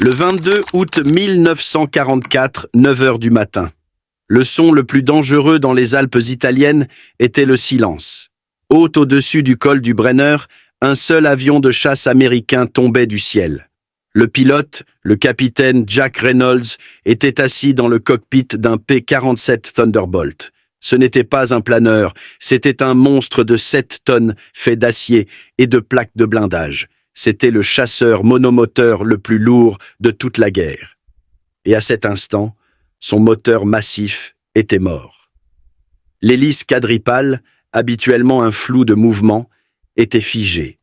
Le 22 août 1944, 9 heures du matin. Le son le plus dangereux dans les Alpes italiennes était le silence. Haut au-dessus du col du Brenner, un seul avion de chasse américain tombait du ciel. Le pilote, le capitaine Jack Reynolds, était assis dans le cockpit d'un P-47 Thunderbolt. Ce n'était pas un planeur, c'était un monstre de 7 tonnes fait d'acier et de plaques de blindage. C'était le chasseur monomoteur le plus lourd de toute la guerre. Et à cet instant, son moteur massif était mort. L'hélice quadripale, habituellement un flou de mouvement, était figée,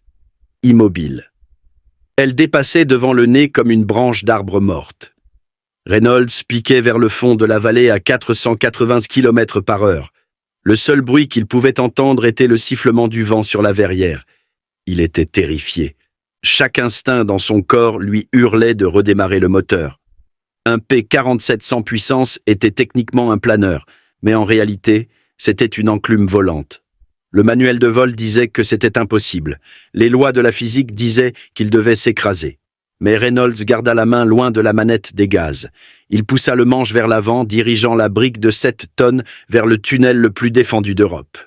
immobile. Elle dépassait devant le nez comme une branche d'arbre morte. Reynolds piquait vers le fond de la vallée à 480 km/h. Le seul bruit qu'il pouvait entendre était le sifflement du vent sur la verrière. Il était terrifié. Chaque instinct dans son corps lui hurlait de redémarrer le moteur. Un P-47 sans puissance était techniquement un planeur, mais en réalité, c'était une enclume volante. Le manuel de vol disait que c'était impossible. Les lois de la physique disaient qu'il devait s'écraser. Mais Reynolds garda la main loin de la manette des gaz. Il poussa le manche vers l'avant, dirigeant la brique de 7 tonnes vers le tunnel le plus défendu d'Europe.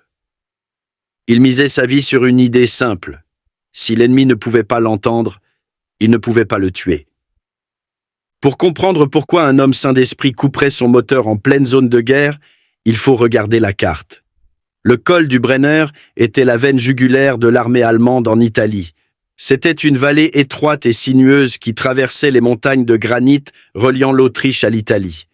Il misait sa vie sur une idée simple. Si l'ennemi ne pouvait pas l'entendre, il ne pouvait pas le tuer. Pour comprendre pourquoi un homme sain d'esprit couperait son moteur en pleine zone de guerre, il faut regarder la carte. Le col du Brenner était la veine jugulaire de l'armée allemande en Italie. C'était une vallée étroite et sinueuse qui traversait les montagnes de granit reliant l'Autriche à l'Italie.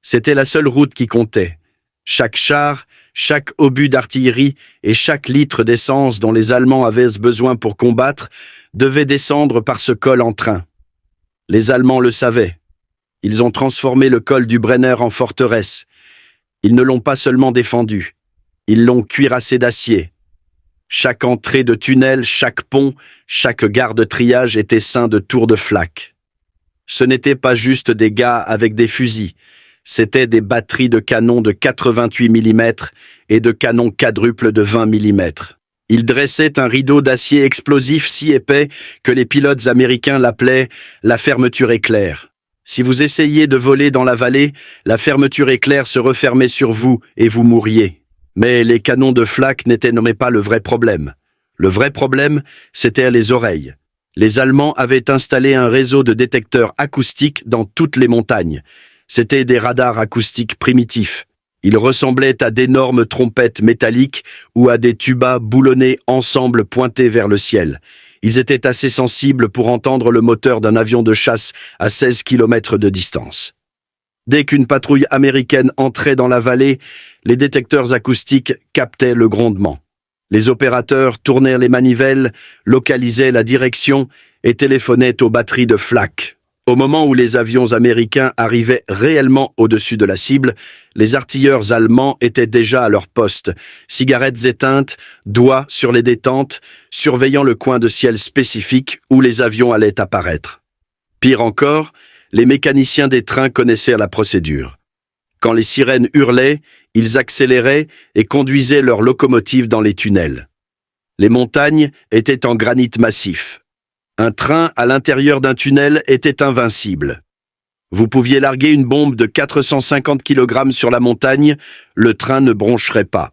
C'était la seule route qui comptait. Chaque char, chaque obus d'artillerie et chaque litre d'essence dont les Allemands avaient besoin pour combattre devait descendre par ce col en train. Les Allemands le savaient. Ils ont transformé le col du Brenner en forteresse. Ils ne l'ont pas seulement défendu. Ils l'ont cuirassé d'acier. Chaque entrée de tunnel, chaque pont, chaque gare de triage était ceint de tours de flaques. Ce n'étaient pas juste des gars avec des fusils, c'étaient des batteries de canons de 88 mm et de canons quadruples de 20 mm. Ils dressaient un rideau d'acier explosif si épais que les pilotes américains l'appelaient la fermeture éclair. Si vous essayiez de voler dans la vallée, la fermeture éclair se refermait sur vous et vous mourriez. Mais les canons de flak n'étaient pas le vrai problème. Le vrai problème, c'était les oreilles. Les Allemands avaient installé un réseau de détecteurs acoustiques dans toutes les montagnes. C'étaient des radars acoustiques primitifs. Ils ressemblaient à d'énormes trompettes métalliques ou à des tubas boulonnés ensemble pointés vers le ciel. Ils étaient assez sensibles pour entendre le moteur d'un avion de chasse à 16 km de distance. Dès qu'une patrouille américaine entrait dans la vallée, les détecteurs acoustiques captaient le grondement. Les opérateurs tournèrent les manivelles, localisaient la direction et téléphonaient aux batteries de flak. Au moment où les avions américains arrivaient réellement au-dessus de la cible, les artilleurs allemands étaient déjà à leur poste, cigarettes éteintes, doigts sur les détentes, surveillant le coin de ciel spécifique où les avions allaient apparaître. Pire encore, les mécaniciens des trains connaissaient la procédure. Quand les sirènes hurlaient, ils accéléraient et conduisaient leurs locomotives dans les tunnels. Les montagnes étaient en granit massif. Un train à l'intérieur d'un tunnel était invincible. Vous pouviez larguer une bombe de 450 kg sur la montagne, le train ne broncherait pas.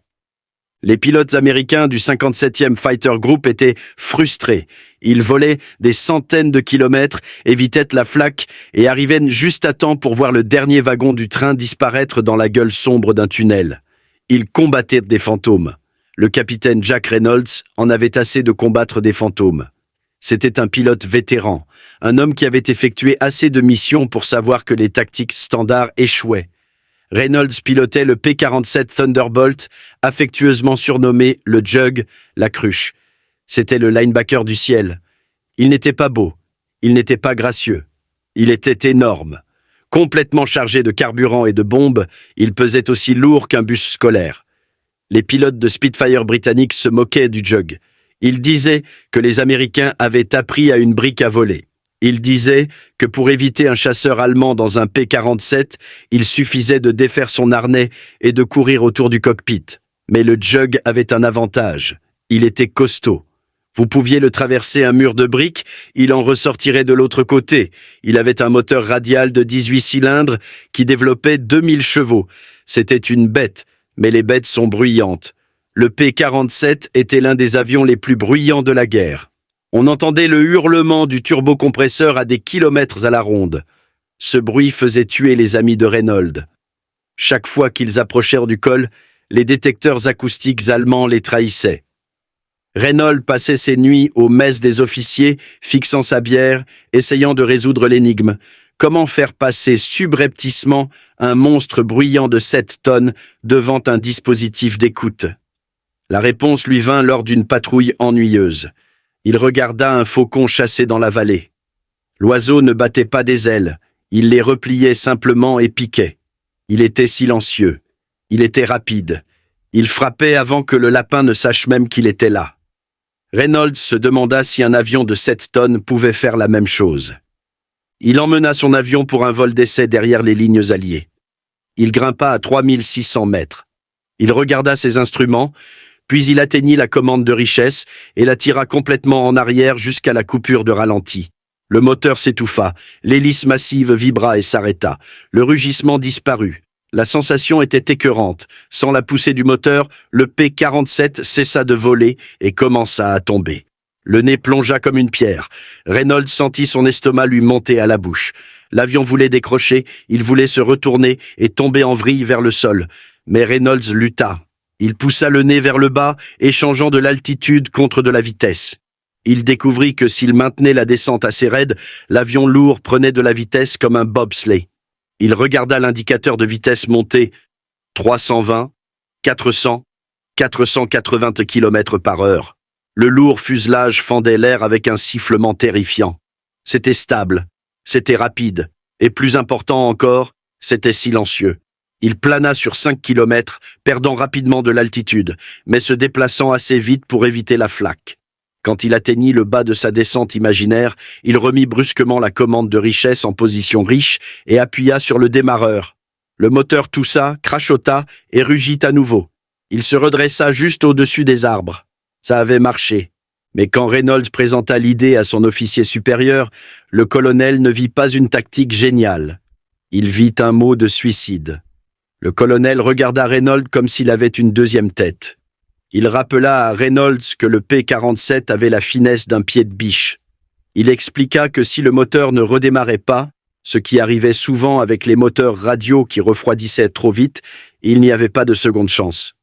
Les pilotes américains du 57e Fighter Group étaient frustrés. Ils volaient des centaines de kilomètres, évitaient la flaque et arrivaient juste à temps pour voir le dernier wagon du train disparaître dans la gueule sombre d'un tunnel. Ils combattaient des fantômes. Le capitaine Jack Reynolds en avait assez de combattre des fantômes. C'était un pilote vétéran, un homme qui avait effectué assez de missions pour savoir que les tactiques standards échouaient. Reynolds pilotait le P-47 Thunderbolt, affectueusement surnommé le Jug, la cruche. C'était le linebacker du ciel. Il n'était pas beau, il n'était pas gracieux. Il était énorme. Complètement chargé de carburant et de bombes, il pesait aussi lourd qu'un bus scolaire. Les pilotes de Spitfire britanniques se moquaient du Jug. Ils disaient que les Américains avaient appris à une brique à voler. Ils disaient que pour éviter un chasseur allemand dans un P-47, il suffisait de défaire son harnais et de courir autour du cockpit. Mais le Jug avait un avantage. Il était costaud. Vous pouviez le traverser un mur de briques, il en ressortirait de l'autre côté. Il avait un moteur radial de 18 cylindres qui développait 2000 chevaux. C'était une bête, mais les bêtes sont bruyantes. Le P-47 était l'un des avions les plus bruyants de la guerre. On entendait le hurlement du turbocompresseur à des kilomètres à la ronde. Ce bruit faisait tuer les amis de Reynolds. Chaque fois qu'ils approchèrent du col, les détecteurs acoustiques allemands les trahissaient. Reynolds passait ses nuits aux messes des officiers, fixant sa bière, essayant de résoudre l'énigme. Comment faire passer subrepticement un monstre bruyant de 7 tonnes devant un dispositif d'écoute? La réponse lui vint lors d'une patrouille ennuyeuse. Il regarda un faucon chasser dans la vallée. L'oiseau ne battait pas des ailes, il les repliait simplement et piquait. Il était silencieux, il était rapide, il frappait avant que le lapin ne sache même qu'il était là. Reynolds se demanda si un avion de 7 tonnes pouvait faire la même chose. Il emmena son avion pour un vol d'essai derrière les lignes alliées. Il grimpa à 3600 mètres. Il regarda ses instruments, puis il atteignit la commande de richesse et la tira complètement en arrière jusqu'à la coupure de ralenti. Le moteur s'étouffa, l'hélice massive vibra et s'arrêta. Le rugissement disparut. La sensation était écœurante. Sans la poussée du moteur, le P-47 cessa de voler et commença à tomber. Le nez plongea comme une pierre. Reynolds sentit son estomac lui monter à la bouche. L'avion voulait décrocher, il voulait se retourner et tomber en vrille vers le sol. Mais Reynolds lutta. Il poussa le nez vers le bas, échangeant de l'altitude contre de la vitesse. Il découvrit que s'il maintenait la descente assez raide, l'avion lourd prenait de la vitesse comme un bobsleigh. Il regarda l'indicateur de vitesse monter 320, 400, 480 km/h. Le lourd fuselage fendait l'air avec un sifflement terrifiant. C'était stable, c'était rapide, et plus important encore, c'était silencieux. Il plana sur 5 km, perdant rapidement de l'altitude, mais se déplaçant assez vite pour éviter la flaque. Quand il atteignit le bas de sa descente imaginaire, il remit brusquement la commande de richesse en position riche et appuya sur le démarreur. Le moteur toussa, crachota et rugit à nouveau. Il se redressa juste au-dessus des arbres. Ça avait marché. Mais quand Reynolds présenta l'idée à son officier supérieur, le colonel ne vit pas une tactique géniale. Il vit un mot de suicide. Le colonel regarda Reynolds comme s'il avait une deuxième tête. Il rappela à Reynolds que le P-47 avait la finesse d'un pied de biche. Il expliqua que si le moteur ne redémarrait pas, ce qui arrivait souvent avec les moteurs radio qui refroidissaient trop vite, il n'y avait pas de seconde chance.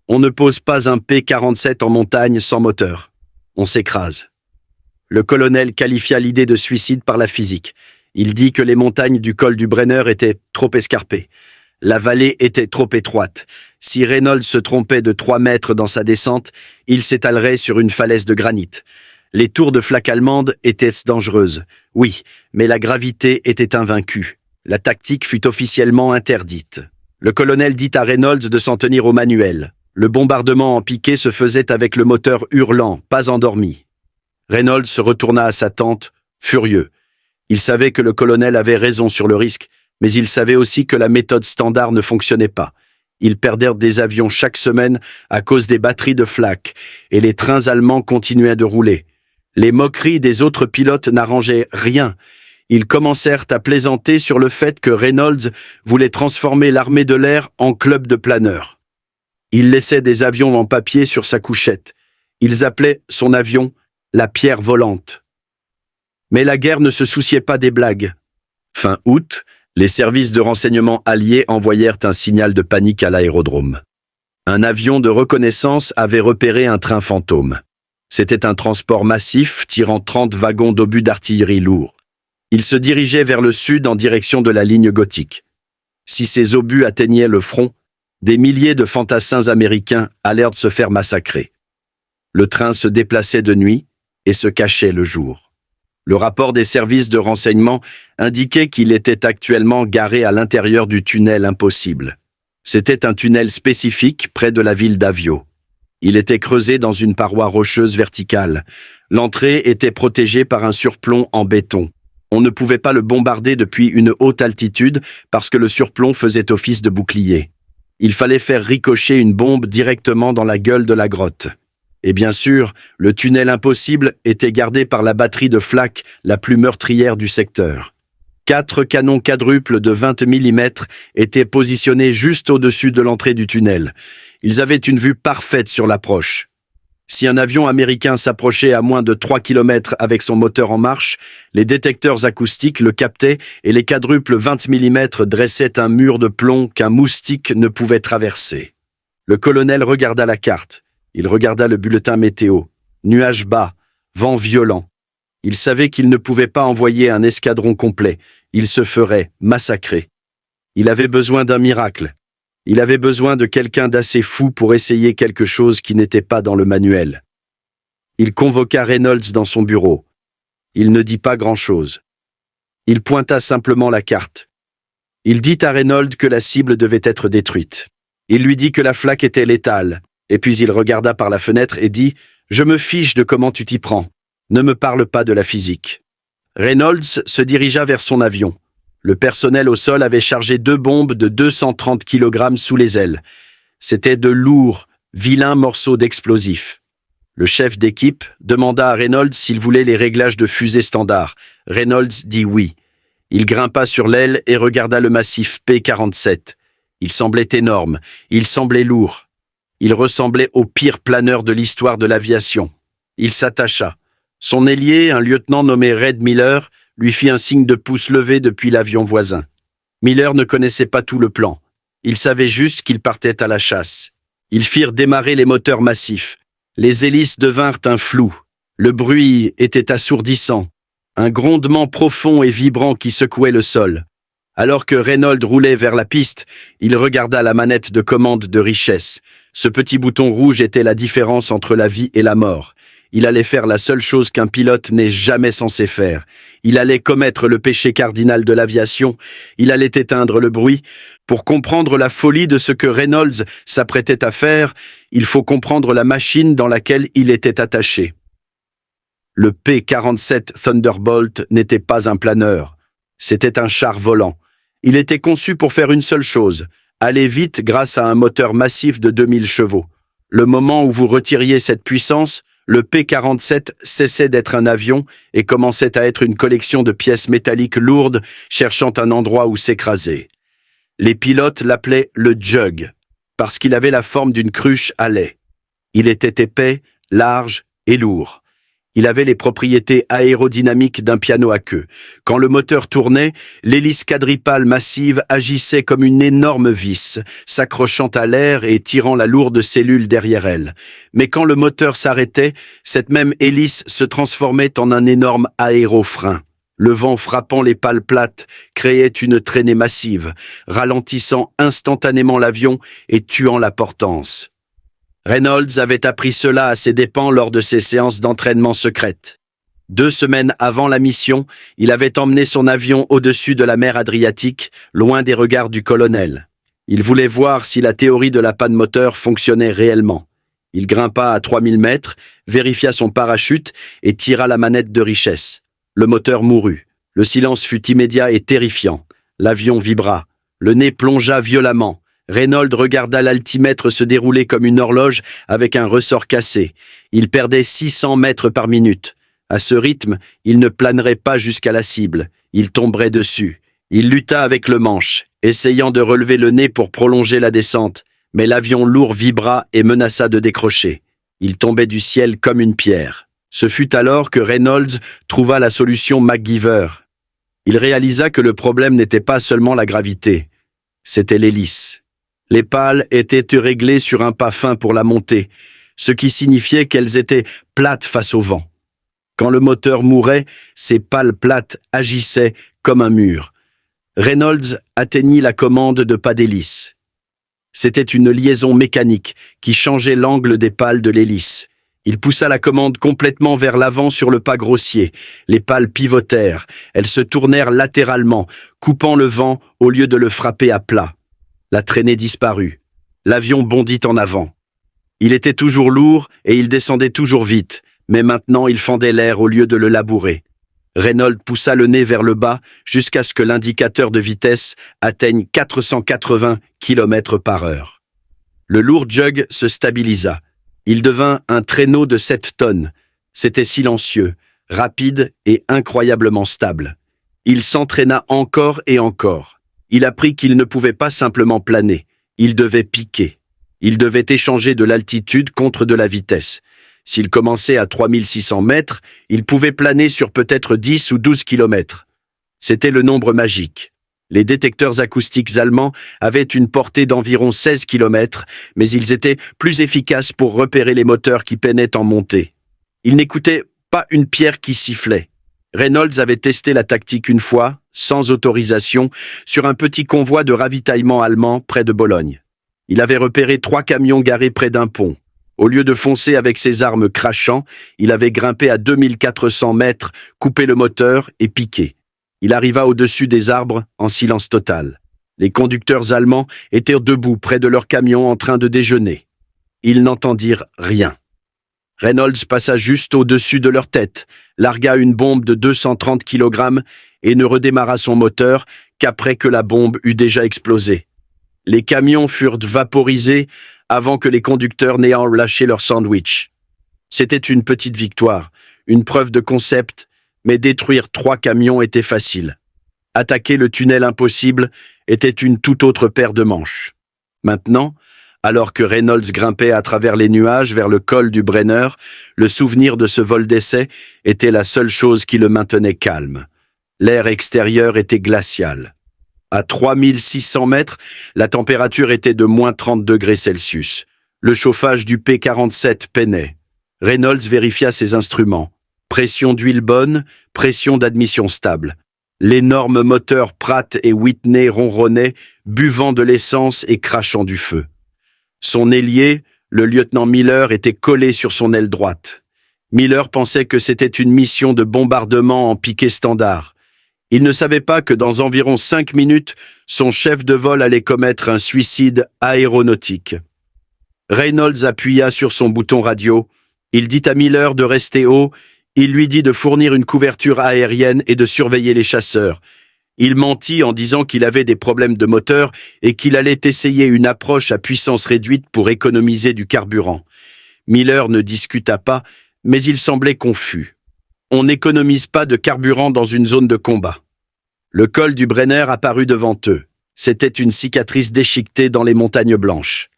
On ne pose pas un P-47 en montagne sans moteur. On s'écrase. Le colonel qualifia l'idée de suicide par la physique. Il dit que les montagnes du col du Brenner étaient trop escarpées. La vallée était trop étroite. Si Reynolds se trompait de 3 mètres dans sa descente, il s'étalerait sur une falaise de granit. Les tours de flaque allemandes étaient dangereuses. Oui, mais la gravité était invaincue. La tactique fut officiellement interdite. Le colonel dit à Reynolds de s'en tenir au manuel. Le bombardement en piqué se faisait avec le moteur hurlant, pas endormi. Reynolds se retourna à sa tente, furieux. Il savait que le colonel avait raison sur le risque, mais il savait aussi que la méthode standard ne fonctionnait pas. Ils perdèrent des avions chaque semaine à cause des batteries de flaques, et les trains allemands continuaient de rouler. Les moqueries des autres pilotes n'arrangeaient rien. Ils commencèrent à plaisanter sur le fait que Reynolds voulait transformer l'armée de l'air en club de planeurs. Il laissait des avions en papier sur sa couchette. Ils appelaient son avion la pierre volante. Mais la guerre ne se souciait pas des blagues. Fin août, les services de renseignement alliés envoyèrent un signal de panique à l'aérodrome. Un avion de reconnaissance avait repéré un train fantôme. C'était un transport massif tirant 30 wagons d'obus d'artillerie lourds. Il se dirigeait vers le sud en direction de la ligne gothique. Si ces obus atteignaient le front, des milliers de fantassins américains allèrent se faire massacrer. Le train se déplaçait de nuit et se cachait le jour. Le rapport des services de renseignement indiquait qu'il était actuellement garé à l'intérieur du tunnel impossible. C'était un tunnel spécifique près de la ville d'Avio. Il était creusé dans une paroi rocheuse verticale. L'entrée était protégée par un surplomb en béton. On ne pouvait pas le bombarder depuis une haute altitude parce que le surplomb faisait office de bouclier. Il fallait faire ricocher une bombe directement dans la gueule de la grotte. Et bien sûr, le tunnel impossible était gardé par la batterie de flak la plus meurtrière du secteur. 4 canons quadruples de 20 mm étaient positionnés juste au-dessus de l'entrée du tunnel. Ils avaient une vue parfaite sur l'approche. Si un avion américain s'approchait à moins de 3 km avec son moteur en marche, les détecteurs acoustiques le captaient et les quadruples 20 mm dressaient un mur de plomb qu'un moustique ne pouvait traverser. Le colonel regarda la carte. Il regarda le bulletin météo. Nuages bas, vent violent. Il savait qu'il ne pouvait pas envoyer un escadron complet. Il se ferait massacrer. Il avait besoin d'un miracle. Il avait besoin de quelqu'un d'assez fou pour essayer quelque chose qui n'était pas dans le manuel. Il convoqua Reynolds dans son bureau. Il ne dit pas grand-chose. Il pointa simplement la carte. Il dit à Reynolds que la cible devait être détruite. Il lui dit que la flaque était létale. Et puis il regarda par la fenêtre et dit « Je me fiche de comment tu t'y prends. Ne me parle pas de la physique. » Reynolds se dirigea vers son avion. Le personnel au sol avait chargé 2 bombes de 230 kg sous les ailes. C'étaient de lourds, vilains morceaux d'explosifs. Le chef d'équipe demanda à Reynolds s'il voulait les réglages de fusée standard. Reynolds dit oui. Il grimpa sur l'aile et regarda le massif P-47. Il semblait énorme, il semblait lourd. Il ressemblait au pire planeur de l'histoire de l'aviation. Il s'attacha. Son ailier, un lieutenant nommé Red Miller, lui fit un signe de pouce levé depuis l'avion voisin. Miller ne connaissait pas tout le plan. Il savait juste qu'il partait à la chasse. Ils firent démarrer les moteurs massifs. Les hélices devinrent un flou. Le bruit était assourdissant. Un grondement profond et vibrant qui secouait le sol. Alors que Reynolds roulait vers la piste, il regarda la manette de commande de Richesse. Ce petit bouton rouge était la différence entre la vie et la mort. Il allait faire la seule chose qu'un pilote n'est jamais censé faire. Il allait commettre le péché cardinal de l'aviation. Il allait éteindre le bruit. Pour comprendre la folie de ce que Reynolds s'apprêtait à faire, il faut comprendre la machine dans laquelle il était attaché. Le P-47 Thunderbolt n'était pas un planeur. C'était un char volant. Il était conçu pour faire une seule chose, aller vite grâce à un moteur massif de 2000 chevaux. Le moment où vous retiriez cette puissance, le P-47 cessait d'être un avion et commençait à être une collection de pièces métalliques lourdes cherchant un endroit où s'écraser. Les pilotes l'appelaient le Jug, parce qu'il avait la forme d'une cruche à lait. Il était épais, large et lourd. Il avait les propriétés aérodynamiques d'un piano à queue. Quand le moteur tournait, l'hélice quadripale massive agissait comme une énorme vis, s'accrochant à l'air et tirant la lourde cellule derrière elle. Mais quand le moteur s'arrêtait, cette même hélice se transformait en un énorme aérofrein. Le vent frappant les pales plates créait une traînée massive, ralentissant instantanément l'avion et tuant la portance. Reynolds avait appris cela à ses dépens lors de ses séances d'entraînement secrètes. 2 semaines avant la mission, il avait emmené son avion au-dessus de la mer Adriatique, loin des regards du colonel. Il voulait voir si la théorie de la panne moteur fonctionnait réellement. Il grimpa à 3000 mètres, vérifia son parachute et tira la manette de Richesse. Le moteur mourut. Le silence fut immédiat et terrifiant. L'avion vibra. Le nez plongea violemment. Reynolds regarda l'altimètre se dérouler comme une horloge avec un ressort cassé. Il perdait 600 mètres par minute. À ce rythme, il ne planerait pas jusqu'à la cible. Il tomberait dessus. Il lutta avec le manche, essayant de relever le nez pour prolonger la descente, mais l'avion lourd vibra et menaça de décrocher. Il tombait du ciel comme une pierre. Ce fut alors que Reynolds trouva la solution MacGyver. Il réalisa que le problème n'était pas seulement la gravité, c'était l'hélice. Les pales étaient réglées sur un pas fin pour la montée, ce qui signifiait qu'elles étaient plates face au vent. Quand le moteur mourait, ces pales plates agissaient comme un mur. Reynolds atteignit la commande de pas d'hélice. C'était une liaison mécanique qui changeait l'angle des pales de l'hélice. Il poussa la commande complètement vers l'avant sur le pas grossier. Les pales pivotèrent. Elles se tournèrent latéralement, coupant le vent au lieu de le frapper à plat. La traînée disparut. L'avion bondit en avant. Il était toujours lourd et il descendait toujours vite, mais maintenant il fendait l'air au lieu de le labourer. Reynolds poussa le nez vers le bas jusqu'à ce que l'indicateur de vitesse atteigne 480 km/h. Le lourd Jug se stabilisa. Il devint un traîneau de 7 tonnes. C'était silencieux, rapide et incroyablement stable. Il s'entraîna encore et encore. Il apprit qu'il ne pouvait pas simplement planer. Il devait piquer. Il devait échanger de l'altitude contre de la vitesse. S'il commençait à 3600 mètres, il pouvait planer sur peut-être 10 ou 12 kilomètres. C'était le nombre magique. Les détecteurs acoustiques allemands avaient une portée d'environ 16 kilomètres, mais ils étaient plus efficaces pour repérer les moteurs qui peinaient en montée. Ils n'écoutaient pas une pierre qui sifflait. Reynolds avait testé la tactique une fois, sans autorisation, sur un petit convoi de ravitaillement allemand près de Bologne. Il avait repéré 3 camions garés près d'un pont. Au lieu de foncer avec ses armes crachant, il avait grimpé à 2400 mètres, coupé le moteur et piqué. Il arriva au-dessus des arbres en silence total. Les conducteurs allemands étaient debout près de leur camion en train de déjeuner. Ils n'entendirent rien. Reynolds passa juste au-dessus de leur tête, largua une bombe de 230 kg et ne redémarra son moteur qu'après que la bombe eut déjà explosé. Les camions furent vaporisés avant que les conducteurs n'aient lâché leur sandwich. C'était une petite victoire, une preuve de concept, mais détruire 3 camions était facile. Attaquer le tunnel impossible était une toute autre paire de manches. Maintenant, alors que Reynolds grimpait à travers les nuages vers le col du Brenner, le souvenir de ce vol d'essai était la seule chose qui le maintenait calme. L'air extérieur était glacial. À 3600 mètres, la température était de moins 30 degrés Celsius. Le chauffage du P-47 peinait. Reynolds vérifia ses instruments. Pression d'huile bonne, pression d'admission stable. L'énorme moteur Pratt et Whitney ronronnait, buvant de l'essence et crachant du feu. Son ailier, le lieutenant Miller, était collé sur son aile droite. Miller pensait que c'était une mission de bombardement en piqué standard. Il ne savait pas que dans environ 5 minutes, son chef de vol allait commettre un suicide aéronautique. Reynolds appuya sur son bouton radio. Il dit à Miller de rester haut. Il lui dit de fournir une couverture aérienne et de surveiller les chasseurs. Il mentit en disant qu'il avait des problèmes de moteur et qu'il allait essayer une approche à puissance réduite pour économiser du carburant. Miller ne discuta pas, mais il semblait confus. On n'économise pas de carburant dans une zone de combat. Le col du Brenner apparut devant eux. C'était une cicatrice déchiquetée dans les montagnes blanches.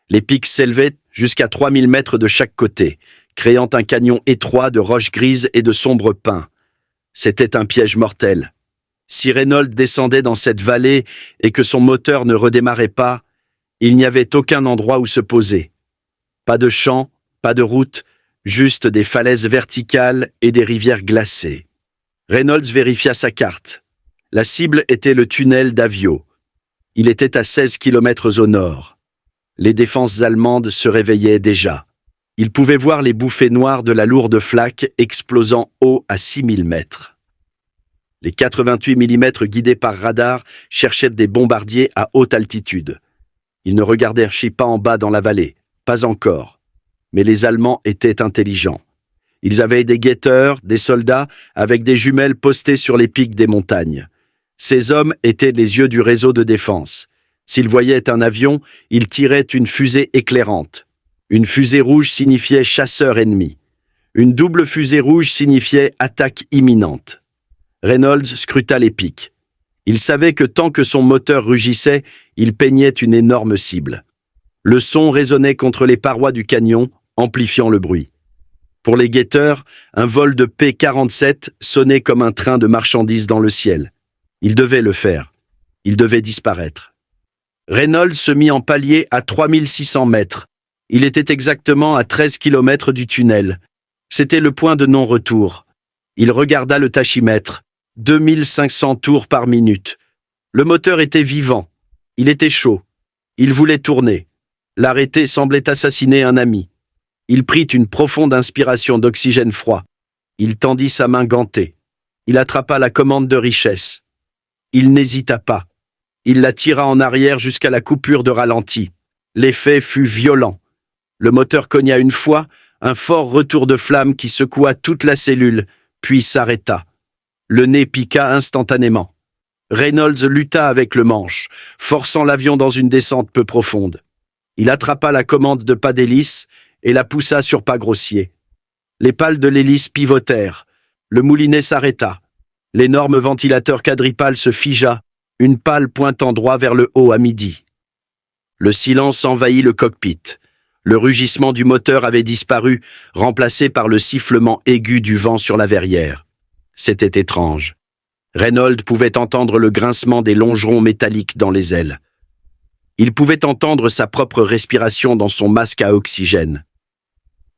Les pics s'élevaient jusqu'à 3000 mètres de chaque côté, créant un canyon étroit de roches grises et de sombres pins. C'était un piège mortel. Si Reynolds descendait dans cette vallée et que son moteur ne redémarrait pas, il n'y avait aucun endroit où se poser. Pas de champs, pas de route, juste des falaises verticales et des rivières glacées. Reynolds vérifia sa carte. La cible était le tunnel d'Avio. Il était à 16 kilomètres au nord. Les défenses allemandes se réveillaient déjà. Il pouvait voir les bouffées noires de la lourde flaque explosant haut à 6000 mètres. Les 88 mm guidés par radar cherchaient des bombardiers à haute altitude. Ils ne regardèrent pas en bas dans la vallée, pas encore. Mais les Allemands étaient intelligents. Ils avaient des guetteurs, des soldats, avec des jumelles postées sur les pics des montagnes. Ces hommes étaient les yeux du réseau de défense. S'ils voyaient un avion, ils tiraient une fusée éclairante. Une fusée rouge signifiait chasseur ennemi. Une double fusée rouge signifiait attaque imminente. Reynolds scruta les pics. Il savait que tant que son moteur rugissait, il peignait une énorme cible. Le son résonnait contre les parois du canyon, amplifiant le bruit. Pour les guetteurs, un vol de P-47 sonnait comme un train de marchandises dans le ciel. Il devait le faire. Il devait disparaître. Reynolds se mit en palier à 3600 mètres. Il était exactement à 13 kilomètres du tunnel. C'était le point de non-retour. Il regarda le tachymètre. 2500 tours par minute. Le moteur était vivant. Il était chaud. Il voulait tourner. L'arrêté semblait assassiner un ami. Il prit une profonde inspiration d'oxygène froid. Il tendit sa main gantée. Il attrapa la commande de richesse. Il n'hésita pas. Il la tira en arrière jusqu'à la coupure de ralenti. L'effet fut violent. Le moteur cogna une fois, un fort retour de flamme qui secoua toute la cellule, puis s'arrêta. Le nez piqua instantanément. Reynolds lutta avec le manche, forçant l'avion dans une descente peu profonde. Il attrapa la commande de pas d'hélice et la poussa sur pas grossier. Les pales de l'hélice pivotèrent. Le moulinet s'arrêta. L'énorme ventilateur quadripale se figea, une pale pointant droit vers le haut à midi. Le silence envahit le cockpit. Le rugissement du moteur avait disparu, remplacé par le sifflement aigu du vent sur la verrière. C'était étrange. Reynolds pouvait entendre le grincement des longerons métalliques dans les ailes. Il pouvait entendre sa propre respiration dans son masque à oxygène.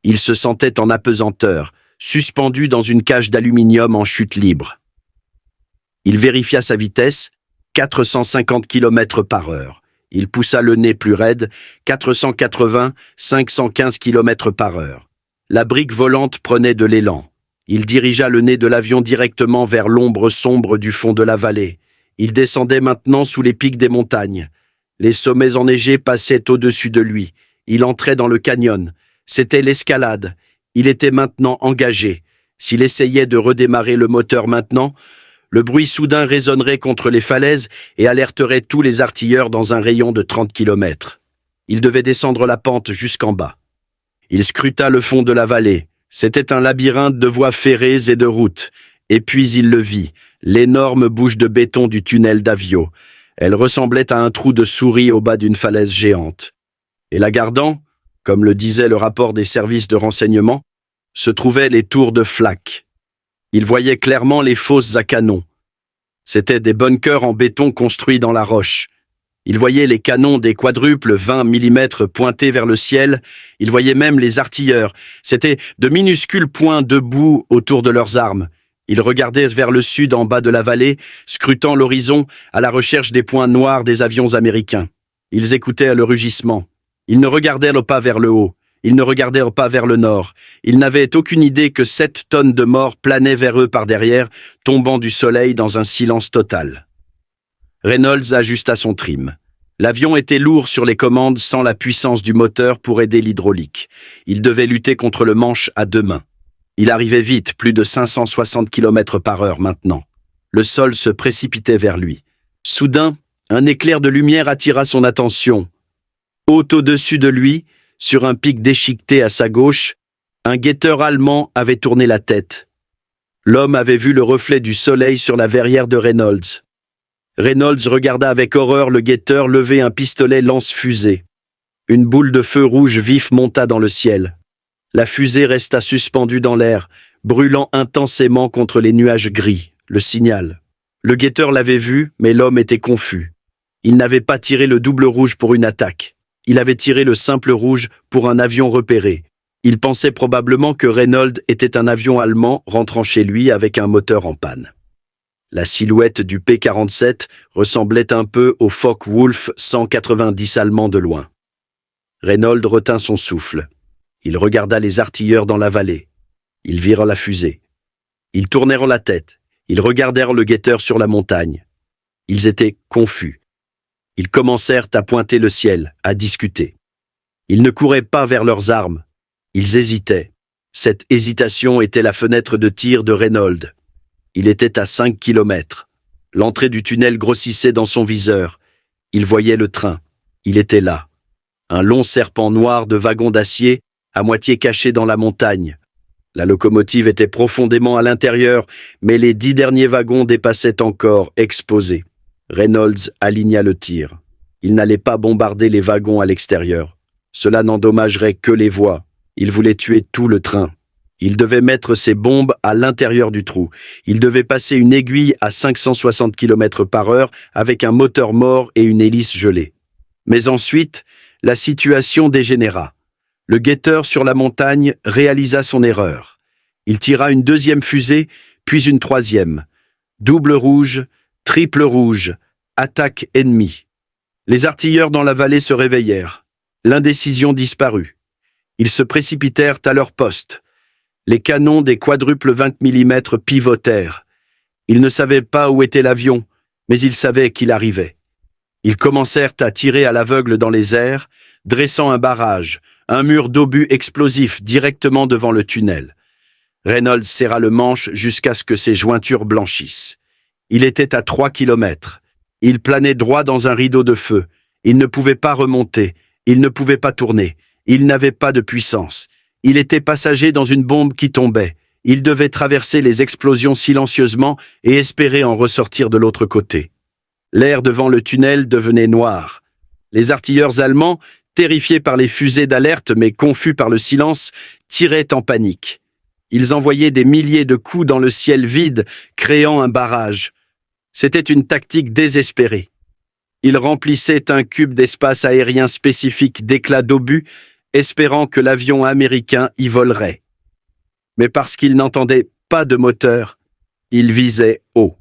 Il se sentait en apesanteur, suspendu dans une cage d'aluminium en chute libre. Il vérifia sa vitesse, 450 km/h. Il poussa le nez plus raide, 480, 515 km/h. La brique volante prenait de l'élan. Il dirigea le nez de l'avion directement vers l'ombre sombre du fond de la vallée. Il descendait maintenant sous les pics des montagnes. Les sommets enneigés passaient au-dessus de lui. Il entrait dans le canyon. C'était l'escalade. Il était maintenant engagé. S'il essayait de redémarrer le moteur maintenant, le bruit soudain résonnerait contre les falaises et alerterait tous les artilleurs dans un rayon de 30 km. Il devait descendre la pente jusqu'en bas. Il scruta le fond de la vallée. C'était un labyrinthe de voies ferrées et de routes. Et puis il le vit, l'énorme bouche de béton du tunnel d'Avio. Elle ressemblait à un trou de souris au bas d'une falaise géante. Et la gardant, comme le disait le rapport des services de renseignement, se trouvaient les tours de Flak. Il voyait clairement les fosses à canon. C'étaient des bunkers en béton construits dans la roche. Il voyait les canons des quadruples 20 mm pointés vers le ciel. Il voyait même les artilleurs. C'étaient de minuscules points debout autour de leurs armes. Ils regardaient vers le sud en bas de la vallée, scrutant l'horizon à la recherche des points noirs des avions américains. Ils écoutaient le rugissement. Ils ne regardèrent pas vers le haut. Ils ne regardèrent pas vers le nord. Ils n'avaient aucune idée que 7 tonnes de morts planaient vers eux par derrière, tombant du soleil dans un silence total. Reynolds ajusta son trim. L'avion était lourd sur les commandes sans la puissance du moteur pour aider l'hydraulique. Il devait lutter contre le manche à 2 mains. Il arrivait vite, plus de 560 km/h maintenant. Le sol se précipitait vers lui. Soudain, un éclair de lumière attira son attention. Haut au-dessus de lui, sur un pic déchiqueté à sa gauche, un guetteur allemand avait tourné la tête. L'homme avait vu le reflet du soleil sur la verrière de Reynolds. Reynolds regarda avec horreur le guetteur lever un pistolet lance-fusée. Une boule de feu rouge vif monta dans le ciel. La fusée resta suspendue dans l'air, brûlant intensément contre les nuages gris, le signal. Le guetteur l'avait vu, mais l'homme était confus. Il n'avait pas tiré le double rouge pour une attaque. Il avait tiré le simple rouge pour un avion repéré. Il pensait probablement que Reynolds était un avion allemand rentrant chez lui avec un moteur en panne. La silhouette du P-47 ressemblait un peu au Focke-Wulf 190 allemand de loin. Reynolds retint son souffle. Il regarda les artilleurs dans la vallée. Ils virent la fusée. Ils tournèrent la tête. Ils regardèrent le guetteur sur la montagne. Ils étaient confus. Ils commencèrent à pointer le ciel, à discuter. Ils ne couraient pas vers leurs armes. Ils hésitaient. Cette hésitation était la fenêtre de tir de Reynolds. Il était à 5 km. L'entrée du tunnel grossissait dans son viseur. Il voyait le train. Il était là. Un long serpent noir de wagons d'acier, à moitié caché dans la montagne. La locomotive était profondément à l'intérieur, mais les 10 derniers wagons dépassaient encore, exposés. Reynolds aligna le tir. Il n'allait pas bombarder les wagons à l'extérieur. Cela n'endommagerait que les voies. Il voulait tuer tout le train. Il devait mettre ses bombes à l'intérieur du trou. Il devait passer une aiguille à 560 km/h avec un moteur mort et une hélice gelée. Mais ensuite, la situation dégénéra. Le guetteur sur la montagne réalisa son erreur. Il tira une deuxième fusée, puis une troisième. Double rouge, triple rouge, attaque ennemie. Les artilleurs dans la vallée se réveillèrent. L'indécision disparut. Ils se précipitèrent à leur poste. Les canons des quadruples 20 mm pivotèrent. Ils ne savaient pas où était l'avion, mais ils savaient qu'il arrivait. Ils commencèrent à tirer à l'aveugle dans les airs, dressant un barrage, un mur d'obus explosifs directement devant le tunnel. Reynolds serra le manche jusqu'à ce que ses jointures blanchissent. Il était à 3 km. Il planait droit dans un rideau de feu. Il ne pouvait pas remonter. Il ne pouvait pas tourner. Il n'avait pas de puissance. Il était passager dans une bombe qui tombait. Il devait traverser les explosions silencieusement et espérer en ressortir de l'autre côté. L'air devant le tunnel devenait noir. Les artilleurs allemands, terrifiés par les fusées d'alerte mais confus par le silence, tiraient en panique. Ils envoyaient des milliers de coups dans le ciel vide, créant un barrage. C'était une tactique désespérée. Ils remplissaient un cube d'espace aérien spécifique d'éclats d'obus, espérant que l'avion américain y volerait. Mais parce qu'ils n'entendaient pas de moteur, ils visaient haut.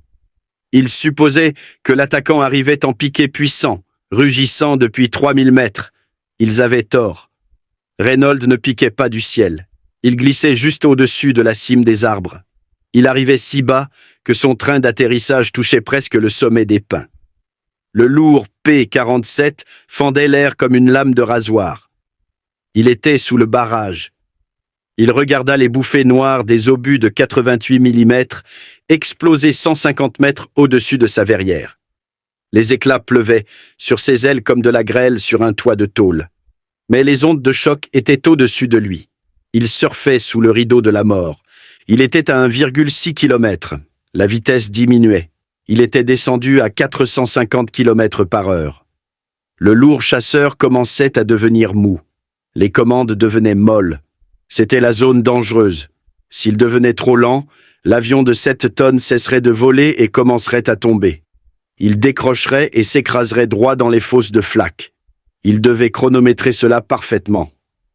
Ils supposaient que l'attaquant arrivait en piqué puissant, rugissant depuis 3000 mètres. Ils avaient tort. Reynolds ne piquait pas du ciel. Il glissait juste au-dessus de la cime des arbres. Il arrivait si bas que son train d'atterrissage touchait presque le sommet des pins. Le lourd P-47 fendait l'air comme une lame de rasoir. Il était sous le barrage. Il regarda les bouffées noires des obus de 88 mm exploser 150 mètres au-dessus de sa verrière. Les éclats pleuvaient sur ses ailes comme de la grêle sur un toit de tôle. Mais les ondes de choc étaient au-dessus de lui. Il surfait sous le rideau de la mort. Il était à 1,6 km. La vitesse diminuait. Il était descendu à 450 km par heure. Le lourd chasseur commençait à devenir mou. Les commandes devenaient molles. C'était la zone dangereuse. S'il devenait trop lent, l'avion de 7 tonnes cesserait de voler et commencerait à tomber. Il décrocherait et s'écraserait droit dans les fosses de Flak. Il devait chronométrer cela parfaitement.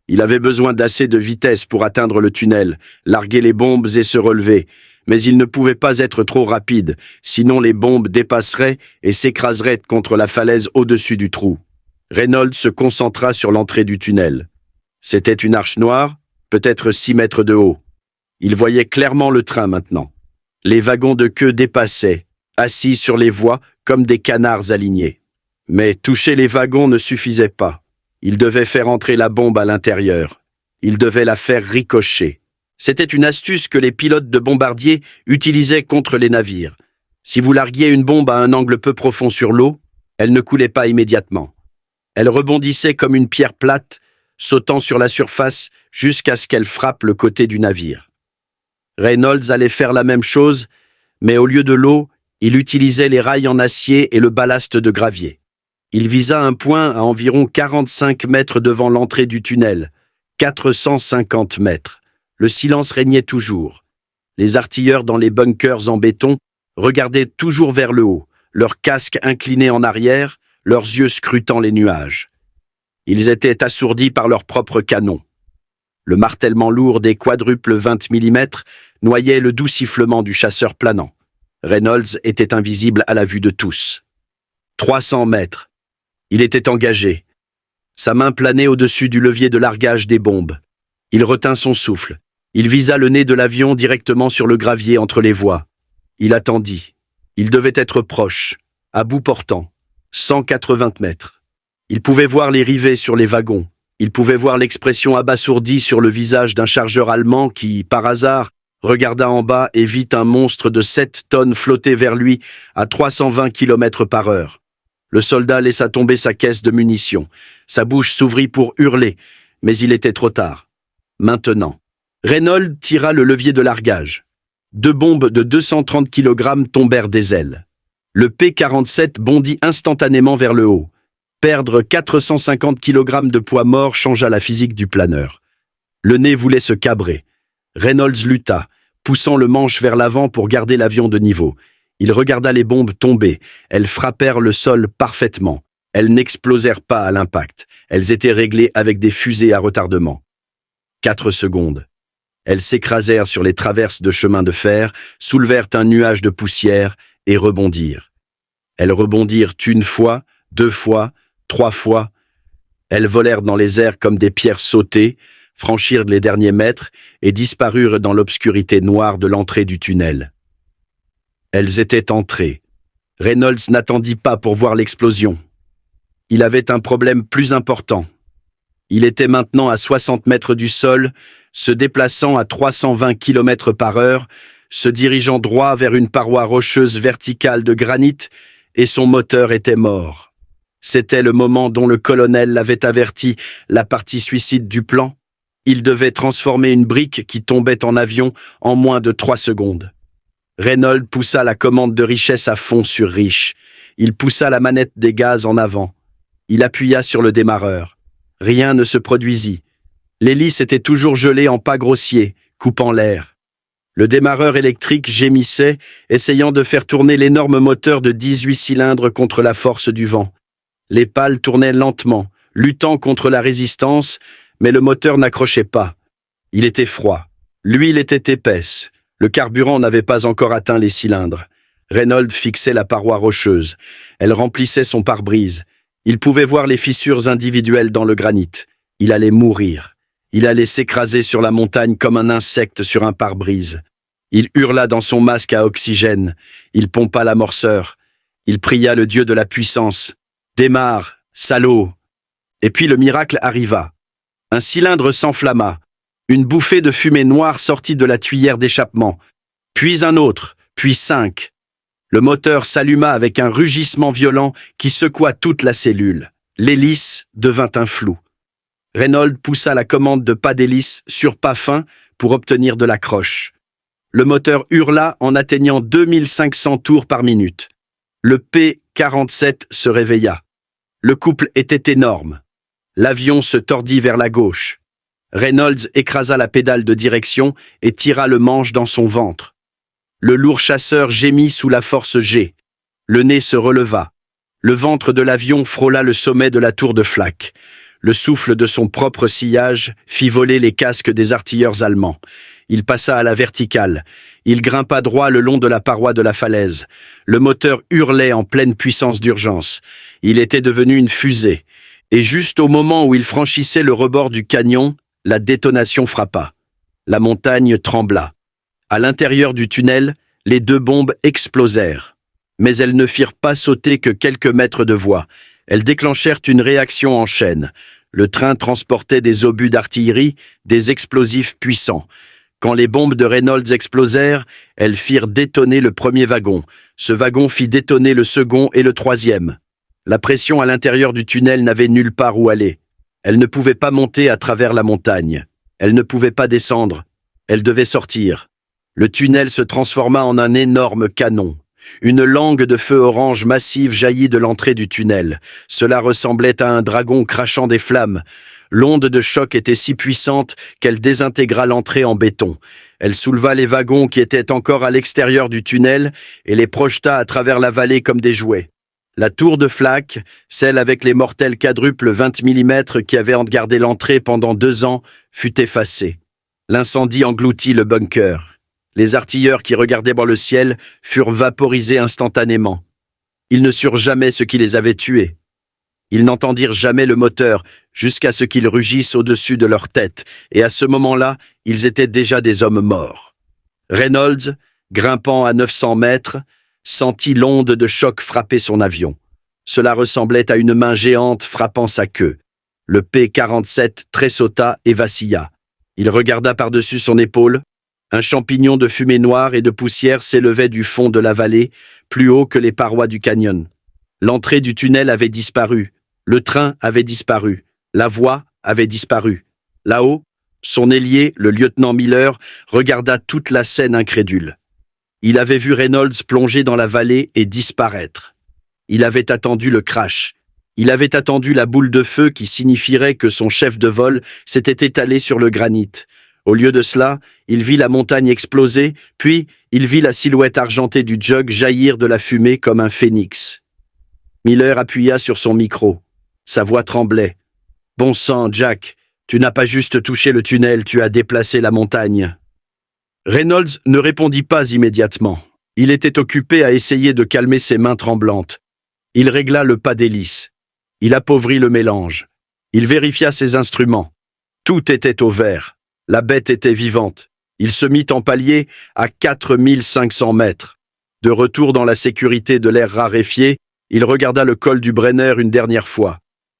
Il avait besoin d'assez de vitesse pour atteindre le tunnel, larguer les bombes et se relever, mais il ne pouvait pas être trop rapide, sinon les bombes dépasseraient et s'écraseraient contre la falaise au-dessus du trou. Reynolds se concentra sur l'entrée du tunnel. C'était une arche noire, peut-être 6 mètres de haut. Il voyait clairement le train maintenant. Les wagons de queue dépassaient, assis sur les voies comme des canards alignés. Mais toucher les wagons ne suffisait pas. Il devait faire entrer la bombe à l'intérieur. Il devait la faire ricocher. C'était une astuce que les pilotes de bombardiers utilisaient contre les navires. Si vous larguiez une bombe à un angle peu profond sur l'eau, elle ne coulait pas immédiatement. Elle rebondissait comme une pierre plate, sautant sur la surface jusqu'à ce qu'elle frappe le côté du navire. Reynolds allait faire la même chose, mais au lieu de l'eau, il utilisait les rails en acier et le ballast de gravier. Il visa un point à environ 45 mètres devant l'entrée du tunnel, 450 mètres. Le silence régnait toujours. Les artilleurs dans les bunkers en béton regardaient toujours vers le haut, leurs casques inclinés en arrière, leurs yeux scrutant les nuages. Ils étaient assourdis par leurs propres canons. Le martèlement lourd des quadruples 20 mm noyait le doux sifflement du chasseur planant. Reynolds était invisible à la vue de tous. 300 mètres. Il était engagé. Sa main planait au-dessus du levier de largage des bombes. Il retint son souffle. Il visa le nez de l'avion directement sur le gravier entre les voies. Il attendit. Il devait être proche, à bout portant, 180 mètres. Il pouvait voir les rivets sur les wagons. Il pouvait voir l'expression abasourdie sur le visage d'un chargeur allemand qui, par hasard, regarda en bas et vit un monstre de 7 tonnes flotter vers lui à 320 km par heure. Le soldat laissa tomber sa caisse de munitions. Sa bouche s'ouvrit pour hurler, mais il était trop tard. Maintenant. Reynolds tira le levier de largage. 2 bombes de 230 kg tombèrent des ailes. Le P-47 bondit instantanément vers le haut. Perdre 450 kg de poids mort changea la physique du planeur. Le nez voulait se cabrer. Reynolds lutta, poussant le manche vers l'avant pour garder l'avion de niveau. Il regarda les bombes tomber. Elles frappèrent le sol parfaitement. Elles n'explosèrent pas à l'impact. Elles étaient réglées avec des fusées à retardement. 4 secondes. Elles s'écrasèrent sur les traverses de chemin de fer, soulevèrent un nuage de poussière et rebondirent. Elles rebondirent 1 fois, 2 fois, 3 fois. Elles volèrent dans les airs comme des pierres sautées, franchirent les derniers mètres et disparurent dans l'obscurité noire de l'entrée du tunnel. Elles étaient entrées. Reynolds n'attendit pas pour voir l'explosion. Il avait un problème plus important. Il était maintenant à 60 mètres du sol, se déplaçant à 320 km par heure, se dirigeant droit vers une paroi rocheuse verticale de granit, et son moteur était mort. C'était le moment dont le colonel l'avait averti, la partie suicide du plan. Il devait transformer une brique qui tombait en avion en moins de 3 secondes. Reynolds poussa la commande de richesse à fond sur Rich. Il poussa la manette des gaz en avant. Il appuya sur le démarreur. Rien ne se produisit. L'hélice était toujours gelée en pas grossier, coupant l'air. Le démarreur électrique gémissait, essayant de faire tourner l'énorme moteur de 18 cylindres contre la force du vent. Les pales tournaient lentement, luttant contre la résistance, mais le moteur n'accrochait pas. Il était froid. L'huile était épaisse. Le carburant n'avait pas encore atteint les cylindres. Reynolds fixait la paroi rocheuse. Elle remplissait son pare-brise. Il pouvait voir les fissures individuelles dans le granit. Il allait mourir. Il allait s'écraser sur la montagne comme un insecte sur un pare-brise. Il hurla dans son masque à oxygène. Il pompa l'amorceur. Il pria le Dieu de la puissance. « Démarre, salaud !» Et puis le miracle arriva. Un cylindre s'enflamma. Une bouffée de fumée noire sortit de la tuyère d'échappement. Puis un autre, puis 5. Le moteur s'alluma avec un rugissement violent qui secoua toute la cellule. L'hélice devint un flou. Reynolds poussa la commande de pas d'hélice sur pas fin pour obtenir de l'accroche. Le moteur hurla en atteignant 2500 tours par minute. Le P-47 se réveilla. Le couple était énorme. L'avion se tordit vers la gauche. Reynolds écrasa la pédale de direction et tira le manche dans son ventre. Le lourd chasseur gémit sous la force G. Le nez se releva. Le ventre de l'avion frôla le sommet de la tour de Flak. Le souffle de son propre sillage fit voler les casques des artilleurs allemands. Il passa à la verticale. Il grimpa droit le long de la paroi de la falaise. Le moteur hurlait en pleine puissance d'urgence. Il était devenu une fusée. Et juste au moment où il franchissait le rebord du canyon, la détonation frappa. La montagne trembla. À l'intérieur du tunnel, les 2 bombes explosèrent. Mais elles ne firent pas sauter que quelques mètres de voie. Elles déclenchèrent une réaction en chaîne. Le train transportait des obus d'artillerie, des explosifs puissants. Quand les bombes de Reynolds explosèrent, elles firent détonner le premier wagon. Ce wagon fit détonner le second et le troisième. La pression à l'intérieur du tunnel n'avait nulle part où aller. Elle ne pouvait pas monter à travers la montagne. Elle ne pouvait pas descendre. Elle devait sortir. Le tunnel se transforma en un énorme canon. Une langue de feu orange massive jaillit de l'entrée du tunnel. Cela ressemblait à un dragon crachant des flammes. L'onde de choc était si puissante qu'elle désintégra l'entrée en béton. Elle souleva les wagons qui étaient encore à l'extérieur du tunnel et les projeta à travers la vallée comme des jouets. La tour de Flak, celle avec les mortels quadruples 20 mm qui avaient gardé l'entrée pendant 2 ans, fut effacée. L'incendie engloutit le bunker. Les artilleurs qui regardaient dans le ciel furent vaporisés instantanément. Ils ne surent jamais ce qui les avait tués. Ils n'entendirent jamais le moteur jusqu'à ce qu'il rugisse au-dessus de leur tête, et à ce moment-là, ils étaient déjà des hommes morts. Reynolds, grimpant à 900 mètres, sentit l'onde de choc frapper son avion. Cela ressemblait à une main géante frappant sa queue. Le P-47 tressauta et vacilla. Il regarda par-dessus son épaule. Un champignon de fumée noire et de poussière s'élevait du fond de la vallée, plus haut que les parois du canyon. L'entrée du tunnel avait disparu. Le train avait disparu. La voie avait disparu. Là-haut, son ailier, le lieutenant Miller, regarda toute la scène incrédule. Il avait vu Reynolds plonger dans la vallée et disparaître. Il avait attendu le crash. Il avait attendu la boule de feu qui signifierait que son chef de vol s'était étalé sur le granit. Au lieu de cela, il vit la montagne exploser, puis il vit la silhouette argentée du jug jaillir de la fumée comme un phénix. Miller appuya sur son micro. Sa voix tremblait. « Bon sang, Jack, tu n'as pas juste touché le tunnel, tu as déplacé la montagne. » Reynolds ne répondit pas immédiatement. Il était occupé à essayer de calmer ses mains tremblantes. Il régla le pas d'hélice. Il appauvrit le mélange. Il vérifia ses instruments. Tout était au vert. La bête était vivante. Il se mit en palier à 4500 mètres. De retour dans la sécurité de l'air raréfié, il regarda le col du Brenner une dernière fois.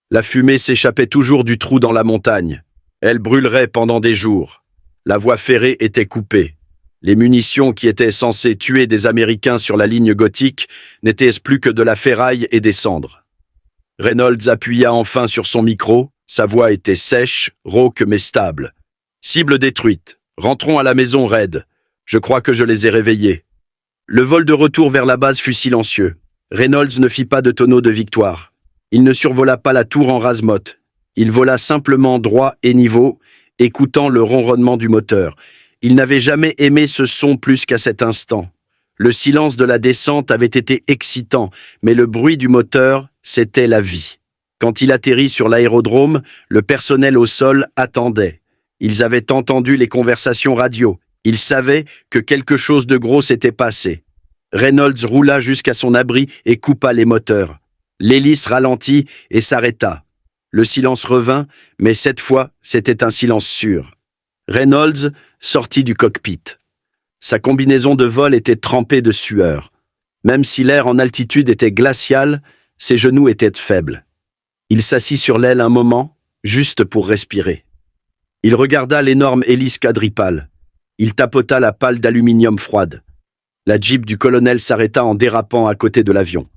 La fumée s'échappait toujours du trou dans la montagne. Elle brûlerait pendant des jours. La voie ferrée était coupée. Les munitions qui étaient censées tuer des Américains sur la ligne gothique n'étaient plus que de la ferraille et des cendres. Reynolds appuya enfin sur son micro. Sa voix était sèche, rauque mais stable. Cible détruite. Rentrons à la maison, Red. Je crois que je les ai réveillés. Le vol de retour vers la base fut silencieux. Reynolds ne fit pas de tonneau de victoire. Il ne survola pas la tour en rase-motte. Il vola simplement droit et niveau, écoutant le ronronnement du moteur. Il n'avait jamais aimé ce son plus qu'à cet instant. Le silence de la descente avait été excitant, mais le bruit du moteur, c'était la vie. Quand il atterrit sur l'aérodrome, le personnel au sol attendait. Ils avaient entendu les conversations radio. Ils savaient que quelque chose de gros s'était passé. Reynolds roula jusqu'à son abri et coupa les moteurs. L'hélice ralentit et s'arrêta. Le silence revint, mais cette fois, c'était un silence sûr. Reynolds sortit du cockpit. Sa combinaison de vol était trempée de sueur. Même si l'air en altitude était glacial, ses genoux étaient faibles. Il s'assit sur l'aile un moment, juste pour respirer. Il regarda l'énorme hélice quadripale. Il tapota la pale d'aluminium froide. La Jeep du colonel s'arrêta en dérapant à côté de l'avion.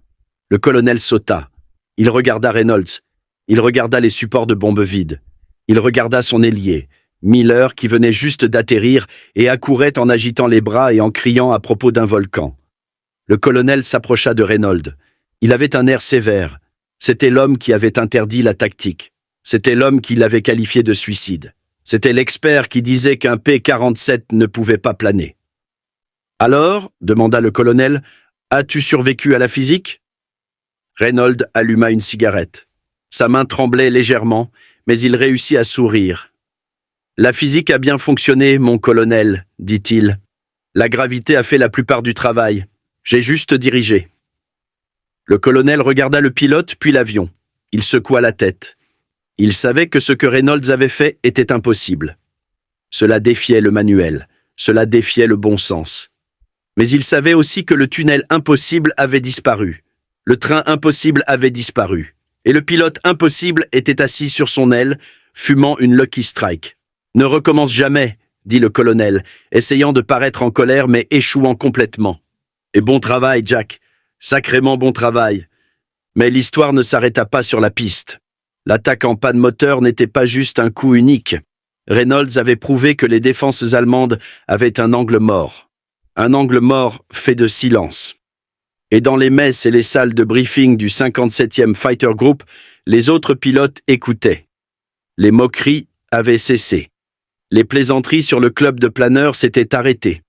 Le colonel sauta. Il regarda Reynolds. Il regarda les supports de bombes vides. Il regarda son ailier, Miller, qui venait juste d'atterrir et accourait en agitant les bras et en criant à propos d'un volcan. Le colonel s'approcha de Reynolds. Il avait un air sévère. C'était l'homme qui avait interdit la tactique. C'était l'homme qui l'avait qualifié de suicide. C'était l'expert qui disait qu'un P-47 ne pouvait pas planer. « Alors, demanda le colonel, as-tu survécu à la physique ?» Reynolds alluma une cigarette. Sa main tremblait légèrement, mais il réussit à sourire. « La physique a bien fonctionné, mon colonel, dit-il. La gravité a fait la plupart du travail. J'ai juste dirigé. » Le colonel regarda le pilote puis l'avion. Il secoua la tête. Il savait que ce que Reynolds avait fait était impossible. Cela défiait le manuel, cela défiait le bon sens. Mais il savait aussi que le tunnel impossible avait disparu. Le train impossible avait disparu. Et le pilote impossible était assis sur son aile, fumant une Lucky Strike. « Ne recommence jamais », dit le colonel, essayant de paraître en colère mais échouant complètement. « Et bon travail, Jack. Sacrément bon travail. » Mais l'histoire ne s'arrêta pas sur la piste. L'attaque en panne moteur n'était pas juste un coup unique. Reynolds avait prouvé que les défenses allemandes avaient un angle mort. Un angle mort fait de silence. Et dans les messes et les salles de briefing du 57e Fighter Group, les autres pilotes écoutaient. Les moqueries avaient cessé. Les plaisanteries sur le club de planeurs s'étaient arrêtées.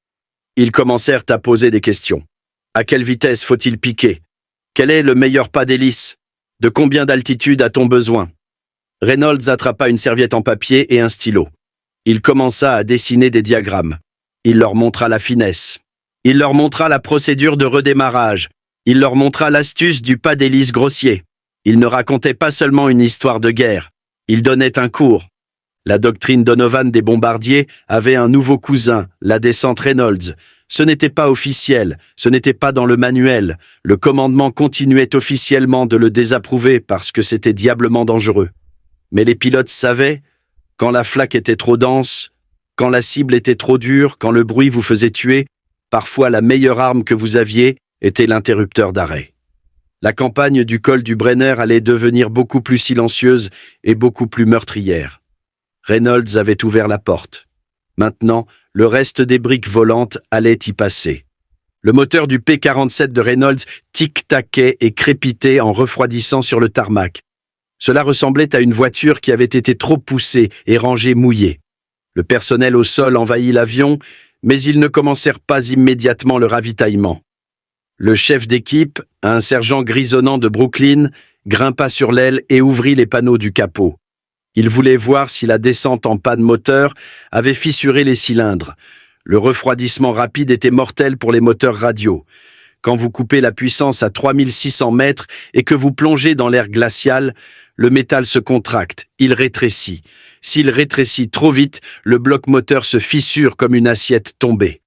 Ils commencèrent à poser des questions. À quelle vitesse faut-il piquer? Quel est le meilleur pas d'hélice? De combien d'altitude a-t-on besoin? Reynolds attrapa une serviette en papier et un stylo. Il commença à dessiner des diagrammes. Il leur montra la finesse. Il leur montra la procédure de redémarrage. Il leur montra l'astuce du pas d'hélice grossier. Il ne racontait pas seulement une histoire de guerre. Il donnait un cours. La doctrine Donovan des bombardiers avait un nouveau cousin, la descente Reynolds. Ce n'était pas officiel, ce n'était pas dans le manuel. Le commandement continuait officiellement de le désapprouver parce que c'était diablement dangereux. Mais les pilotes savaient, quand la flaque était trop dense, quand la cible était trop dure, quand le bruit vous faisait tuer, parfois la meilleure arme que vous aviez était l'interrupteur d'arrêt. La campagne du col du Brenner allait devenir beaucoup plus silencieuse et beaucoup plus meurtrière. Reynolds avait ouvert la porte. Maintenant, le reste des briques volantes allait y passer. Le moteur du P-47 de Reynolds tic-taquait et crépitait en refroidissant sur le tarmac. Cela ressemblait à une voiture qui avait été trop poussée et rangée mouillée. Le personnel au sol envahit l'avion, mais ils ne commencèrent pas immédiatement le ravitaillement. Le chef d'équipe, un sergent grisonnant de Brooklyn, grimpa sur l'aile et ouvrit les panneaux du capot. Il voulait voir si la descente en panne moteur avait fissuré les cylindres. Le refroidissement rapide était mortel pour les moteurs radio. Quand vous coupez la puissance à 3600 mètres et que vous plongez dans l'air glacial, le métal se contracte, il rétrécit. S'il rétrécit trop vite, le bloc moteur se fissure comme une assiette tombée.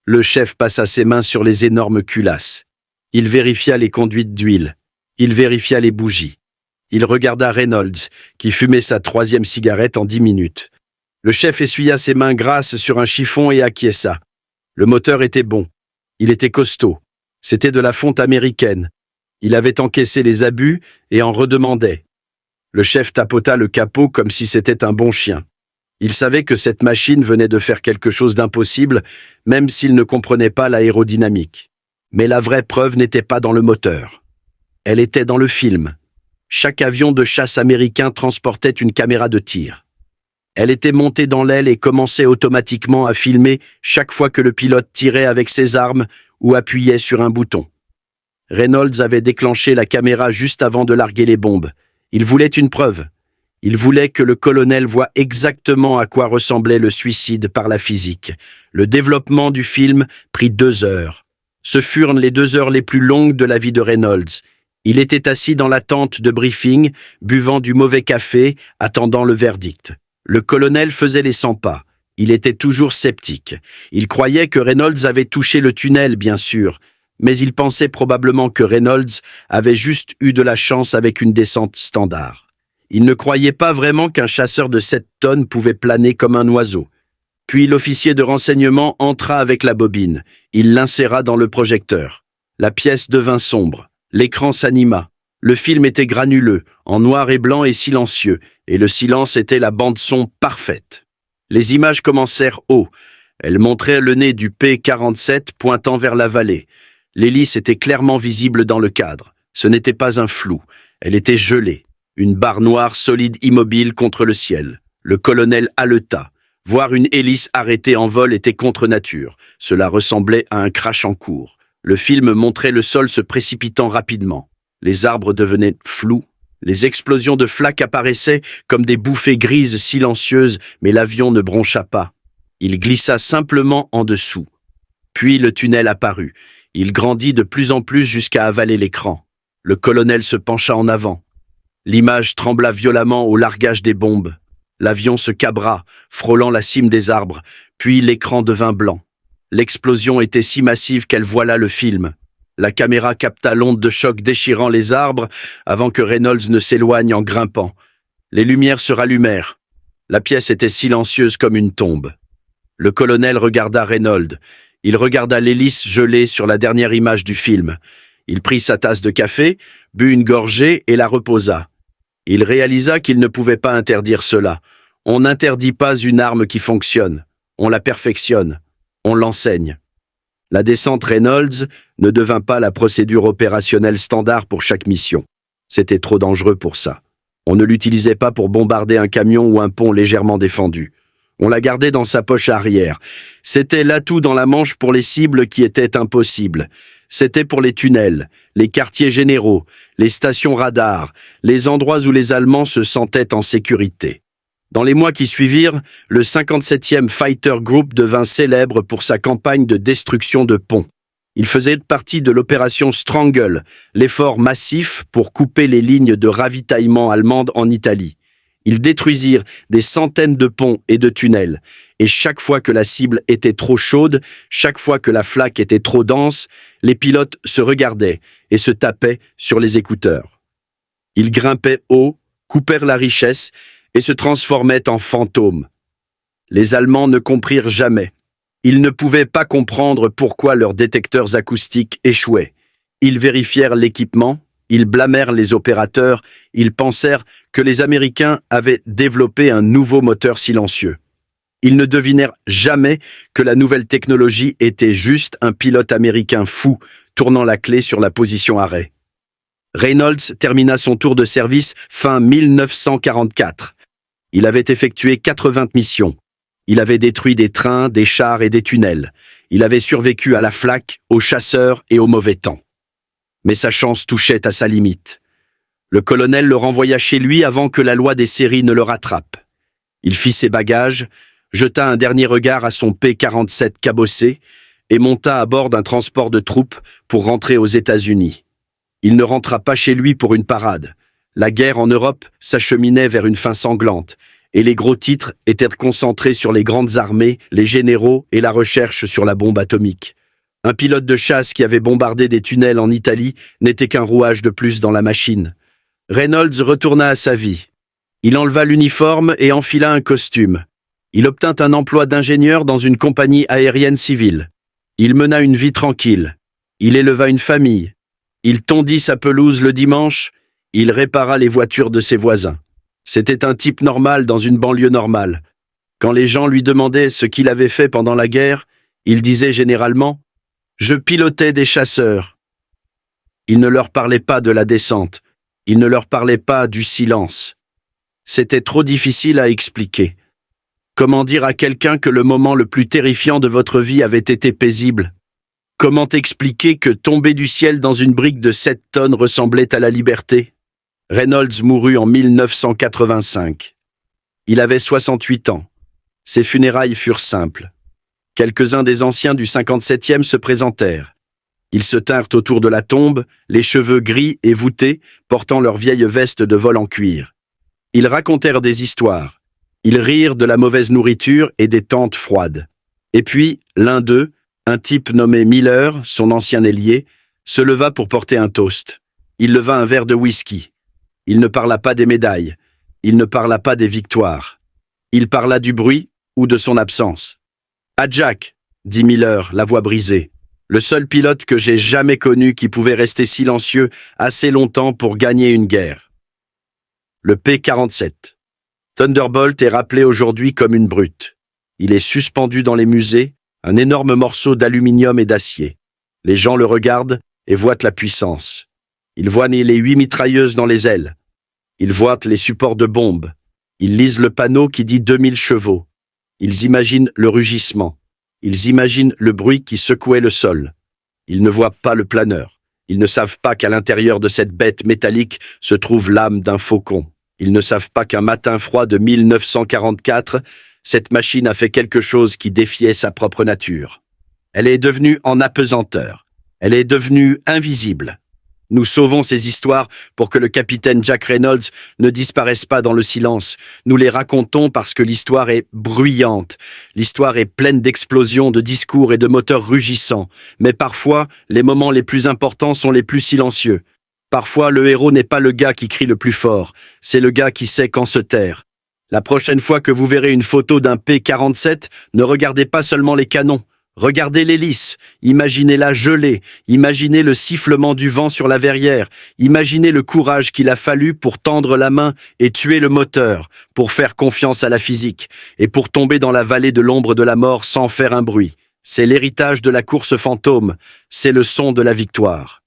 Le chef passa ses mains sur les énormes culasses. Il vérifia les conduites d'huile. Il vérifia les bougies. Il regarda Reynolds, qui fumait sa 3e cigarette en 10 minutes. Le chef essuya ses mains grasses sur un chiffon et acquiesça. Le moteur était bon. Il était costaud. C'était de la fonte américaine. Il avait encaissé les abus et en redemandait. Le chef tapota le capot comme si c'était un bon chien. Il savait que cette machine venait de faire quelque chose d'impossible, même s'il ne comprenait pas l'aérodynamique. Mais la vraie preuve n'était pas dans le moteur. Elle était dans le film. Chaque avion de chasse américain transportait une caméra de tir. Elle était montée dans l'aile et commençait automatiquement à filmer chaque fois que le pilote tirait avec ses armes ou appuyait sur un bouton. Reynolds avait déclenché la caméra juste avant de larguer les bombes. Il voulait une preuve. Il voulait que le colonel voie exactement à quoi ressemblait le suicide par la physique. Le développement du film prit 2 heures. Ce furent les 2 heures les plus longues de la vie de Reynolds. Il était assis dans l'attente de briefing, buvant du mauvais café, attendant le verdict. Le colonel faisait les 100 pas. Il était toujours sceptique. Il croyait que Reynolds avait touché le tunnel, bien sûr, mais il pensait probablement que Reynolds avait juste eu de la chance avec une descente standard. Il ne croyait pas vraiment qu'un chasseur de 7 tonnes pouvait planer comme un oiseau. Puis l'officier de renseignement entra avec la bobine. Il l'inséra dans le projecteur. La pièce devint sombre. L'écran s'anima. Le film était granuleux, en noir et blanc et silencieux, et le silence était la bande-son parfaite. Les images commencèrent haut. Elles montraient le nez du P-47 pointant vers la vallée. L'hélice était clairement visible dans le cadre. Ce n'était pas un flou. Elle était gelée. Une barre noire solide immobile contre le ciel. Le colonel haleta. Voir une hélice arrêtée en vol était contre nature. Cela ressemblait à un crash en cours. Le film montrait le sol se précipitant rapidement. Les arbres devenaient flous. Les explosions de flaques apparaissaient comme des bouffées grises silencieuses, mais l'avion ne broncha pas. Il glissa simplement en dessous. Puis le tunnel apparut. Il grandit de plus en plus jusqu'à avaler l'écran. Le colonel se pencha en avant. L'image trembla violemment au largage des bombes. L'avion se cabra, frôlant la cime des arbres, puis l'écran devint blanc. L'explosion était si massive qu'elle voila le film. La caméra capta l'onde de choc déchirant les arbres avant que Reynolds ne s'éloigne en grimpant. Les lumières se rallumèrent. La pièce était silencieuse comme une tombe. Le colonel regarda Reynolds. Il regarda l'hélice gelée sur la dernière image du film. Il prit sa tasse de café, but une gorgée et la reposa. Il réalisa qu'il ne pouvait pas interdire cela. On n'interdit pas une arme qui fonctionne. On la perfectionne. On l'enseigne. La descente Reynolds ne devint pas la procédure opérationnelle standard pour chaque mission. C'était trop dangereux pour ça. On ne l'utilisait pas pour bombarder un camion ou un pont légèrement défendu. On la gardait dans sa poche arrière. C'était l'atout dans la manche pour les cibles qui étaient impossibles. C'était pour les tunnels, les quartiers généraux, les stations radars, les endroits où les Allemands se sentaient en sécurité. Dans les mois qui suivirent, le 57e Fighter Group devint célèbre pour sa campagne de destruction de ponts. Il faisait partie de l'opération Strangle, l'effort massif pour couper les lignes de ravitaillement allemandes en Italie. Ils détruisirent des centaines de ponts et de tunnels, et chaque fois que la cible était trop chaude, chaque fois que la flaque était trop dense, les pilotes se regardaient et se tapaient sur les écouteurs. Ils grimpaient haut, coupèrent la richesse et se transformaient en fantômes. Les Allemands ne comprirent jamais. Ils ne pouvaient pas comprendre pourquoi leurs détecteurs acoustiques échouaient. Ils vérifièrent l'équipement, ils blâmèrent les opérateurs, ils pensèrent que les Américains avaient développé un nouveau moteur silencieux. Ils ne devinèrent jamais que la nouvelle technologie était juste un pilote américain fou tournant la clé sur la position arrêt. Reynolds termina son tour de service fin 1944. Il avait effectué 80 missions. Il avait détruit des trains, des chars et des tunnels. Il avait survécu à la flaque, aux chasseurs et au mauvais temps. Mais sa chance touchait à sa limite. Le colonel le renvoya chez lui avant que la loi des séries ne le rattrape. Il fit ses bagages, jeta un dernier regard à son P-47 cabossé et monta à bord d'un transport de troupes pour rentrer aux États-Unis. Il ne rentra pas chez lui pour une parade. La guerre en Europe s'acheminait vers une fin sanglante, et les gros titres étaient concentrés sur les grandes armées, les généraux et la recherche sur la bombe atomique. Un pilote de chasse qui avait bombardé des tunnels en Italie n'était qu'un rouage de plus dans la machine. Reynolds retourna à sa vie. Il enleva l'uniforme et enfila un costume. Il obtint un emploi d'ingénieur dans une compagnie aérienne civile. Il mena une vie tranquille. Il éleva une famille. Il tondit sa pelouse le dimanche, il répara les voitures de ses voisins. C'était un type normal dans une banlieue normale. Quand les gens lui demandaient ce qu'il avait fait pendant la guerre, il disait généralement « Je pilotais des chasseurs ». Il ne leur parlait pas de la descente, il ne leur parlait pas du silence. C'était trop difficile à expliquer. Comment dire à quelqu'un que le moment le plus terrifiant de votre vie avait été paisible? Comment expliquer que tomber du ciel dans une brique de 7 tonnes ressemblait à la liberté? Reynolds mourut en 1985. Il avait 68 ans. Ses funérailles furent simples. Quelques-uns des anciens du 57e se présentèrent. Ils se tinrent autour de la tombe, les cheveux gris et voûtés, portant leurs vieilles vestes de vol en cuir. Ils racontèrent des histoires. Ils rirent de la mauvaise nourriture et des tentes froides. Et puis, l'un d'eux, un type nommé Miller, son ancien ailier, se leva pour porter un toast. Il leva un verre de whisky. Il ne parla pas des médailles. Il ne parla pas des victoires. Il parla du bruit ou de son absence. « À Jack !» dit Miller, la voix brisée. Le seul pilote que j'ai jamais connu qui pouvait rester silencieux assez longtemps pour gagner une guerre. Le P-47. Thunderbolt est rappelé aujourd'hui comme une brute. Il est suspendu dans les musées, un énorme morceau d'aluminium et d'acier. Les gens le regardent et voient la puissance. Ils voient les 8 mitrailleuses dans les ailes. Ils voient les supports de bombes. Ils lisent le panneau qui dit 2000 chevaux. Ils imaginent le rugissement. Ils imaginent le bruit qui secouait le sol. Ils ne voient pas le planeur. Ils ne savent pas qu'à l'intérieur de cette bête métallique se trouve l'âme d'un faucon. Ils ne savent pas qu'un matin froid de 1944, cette machine a fait quelque chose qui défiait sa propre nature. Elle est devenue en apesanteur. Elle est devenue invisible. Nous sauvons ces histoires pour que le capitaine Jack Reynolds ne disparaisse pas dans le silence. Nous les racontons parce que l'histoire est bruyante. L'histoire est pleine d'explosions, de discours et de moteurs rugissants. Mais parfois, les moments les plus importants sont les plus silencieux. Parfois, le héros n'est pas le gars qui crie le plus fort. C'est le gars qui sait quand se taire. La prochaine fois que vous verrez une photo d'un P-47, ne regardez pas seulement les canons. Regardez l'hélice, imaginez-la gelée, imaginez le sifflement du vent sur la verrière, imaginez le courage qu'il a fallu pour tendre la main et tuer le moteur, pour faire confiance à la physique, et pour tomber dans la vallée de l'ombre de la mort sans faire un bruit. C'est l'héritage de la course fantôme, c'est le son de la victoire.